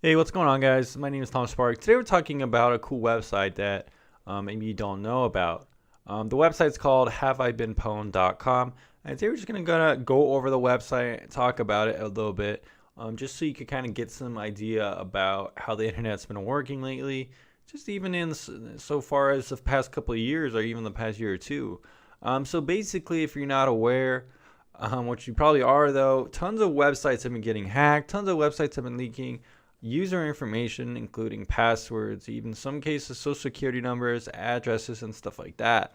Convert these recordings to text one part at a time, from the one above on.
Hey, what's going on, guys? My name is Tom Spark. Today we're talking about a cool website that maybe you don't know about. The website's called haveibeenpwned.com, and today we're just gonna go over the website and talk about it a little bit, just so you could kind of get some idea about how the internet's been working lately, just even so far as the past couple of years or even the past year or two. So basically, if you're not aware, which you probably are though, tons of websites have been getting hacked, tons of websites have been leaking user information, including passwords, even some cases social security numbers, addresses, and stuff like that.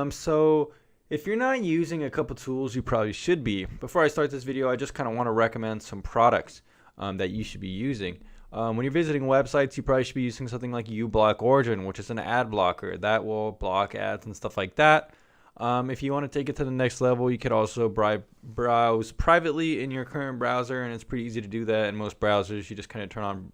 So if you're not using a couple tools, you probably should be. Before I start this video, I just kind of want to recommend some products that you should be using. When you're visiting websites, you probably should be using something like uBlock Origin, which is an ad blocker that will block ads and stuff like that. If you want to take it to the next level, you could also browse privately in your current browser, and it's pretty easy to do that in most browsers. You just kind of turn on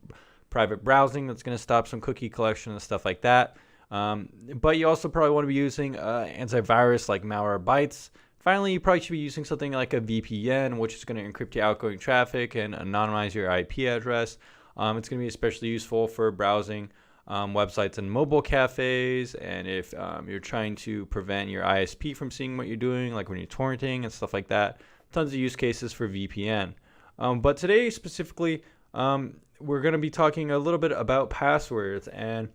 private browsing. That's going to stop some cookie collection and stuff like that. But you also probably want to be using antivirus like Malwarebytes. Finally, you probably should be using something like a VPN, which is going to encrypt your outgoing traffic and anonymize your IP address. It's going to be especially useful for browsing websites and mobile cafes, and if you're trying to prevent your ISP from seeing what you're doing, like when you're torrenting and stuff like that. Tons of use cases for VPN. But today specifically, we're going to be talking a little bit about passwords, and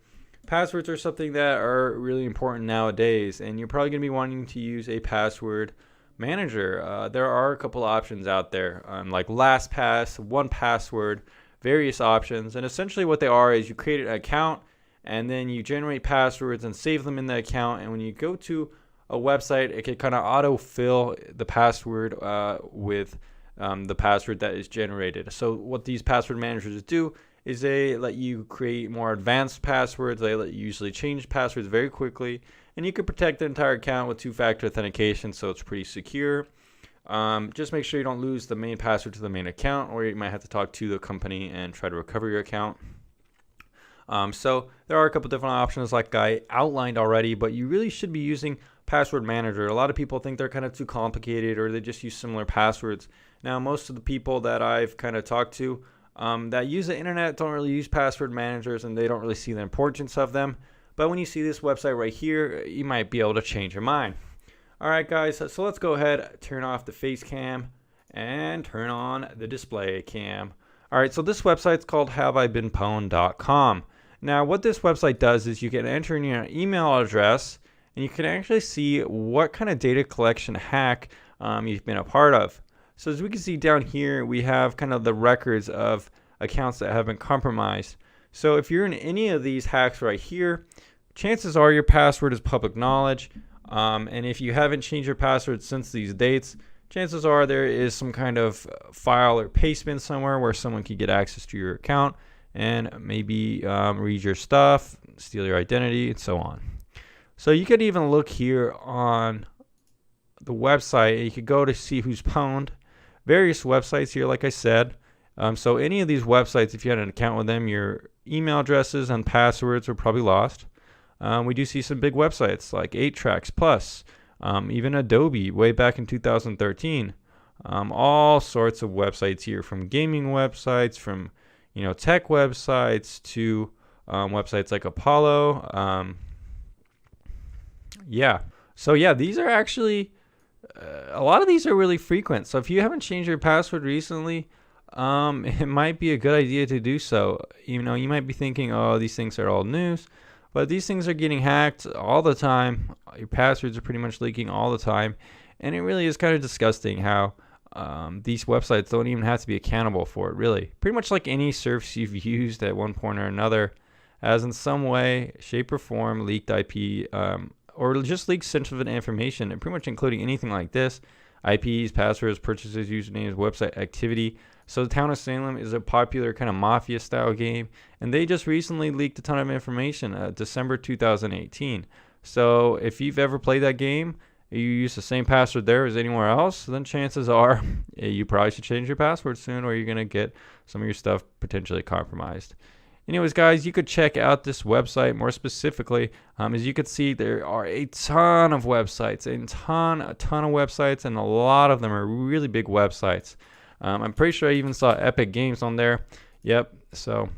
passwords are something that are really important nowadays, and you're probably going to be wanting to use a password manager. There are a couple options out there, like LastPass, 1Password, various options, and essentially what they are is you create an account and then you generate passwords and save them in the account, and when you go to a website, it can kind of auto-fill the password with the password that is generated. So what these password managers do is they let you create more advanced passwords. They let you usually change passwords very quickly, and you can protect the entire account with two-factor authentication, so it's pretty secure. Just make sure you don't lose the main password to the main account, or you might have to talk to the company and try to recover your account. So there are a couple different options like I outlined already, but you really should be using Password Manager. A lot of people think they're kind of too complicated, or they just use similar passwords. Now, most of the people that I've kind of talked to that use the internet don't really use password managers, and they don't really see the importance of them. But when you see this website right here, you might be able to change your mind. Alright guys, so let's go ahead, turn off the face cam and turn on the display cam. Alright, so this website's called haveibeenpwned.com. Now what this website does is you can enter in your email address, and you can actually see what kind of data collection hack you've been a part of. So as we can see down here, we have kind of the records of accounts that have been compromised. So if you're in any of these hacks right here, chances are your password is public knowledge. And if you haven't changed your password since these dates, chances are there is some kind of file or paste bin somewhere where someone could get access to your account and maybe read your stuff, steal your identity, and so on. So you could even look here on the website. You could go to see who's pwned. Various websites here, like I said. So any of these websites, if you had an account with them, your email addresses and passwords were probably lost. We do see some big websites like 8Tracks Plus, even Adobe way back in 2013. All sorts of websites here, from gaming websites, from tech websites to websites like Apollo. These are actually a lot of these are really frequent. So if you haven't changed your password recently, it might be a good idea to do so. You might be thinking, oh, these things are old news. But these things are getting hacked all the time. Your passwords are pretty much leaking all the time. And it really is kind of disgusting how these websites don't even have to be accountable for it, really. Pretty much like any service you've used at one point or another has in some way, shape, or form leaked IP or just leaked sensitive information, and pretty much including anything like this. IPs, passwords, purchases, usernames, website activity. So the Town of Salem is a popular kind of mafia style game, and they just recently leaked a ton of information, December 2018. So if you've ever played that game, you use the same password there as anywhere else, then chances are you probably should change your password soon, or you're going to get some of your stuff potentially compromised. Anyways, guys, you could check out this website more specifically. As you can see, there are a ton of websites, a ton of websites, and a lot of them are really big websites. I'm pretty sure I even saw Epic Games on there. Yep. So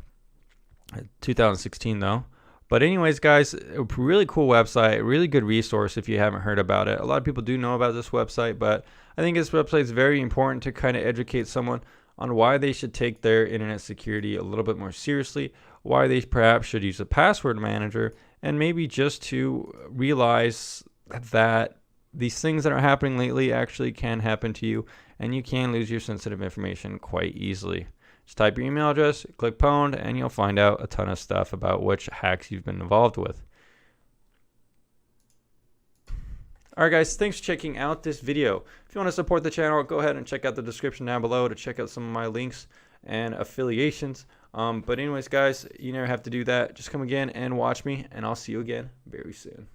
2016 though. But anyways, guys, a really cool website, really good resource if you haven't heard about it. A lot of people do know about this website, but I think this website is very important to kind of educate someone on why they should take their internet security a little bit more seriously, why they perhaps should use a password manager, and maybe just to realize that these things that are happening lately actually can happen to you, and you can lose your sensitive information quite easily. Just type your email address, click pwned, and you'll find out a ton of stuff about which hacks you've been involved with. Alright guys, thanks for checking out this video. If you want to support the channel, go ahead and check out the description down below to check out some of my links and affiliations. But anyways guys, you never have to do that. Just come again and watch me, and I'll see you again very soon.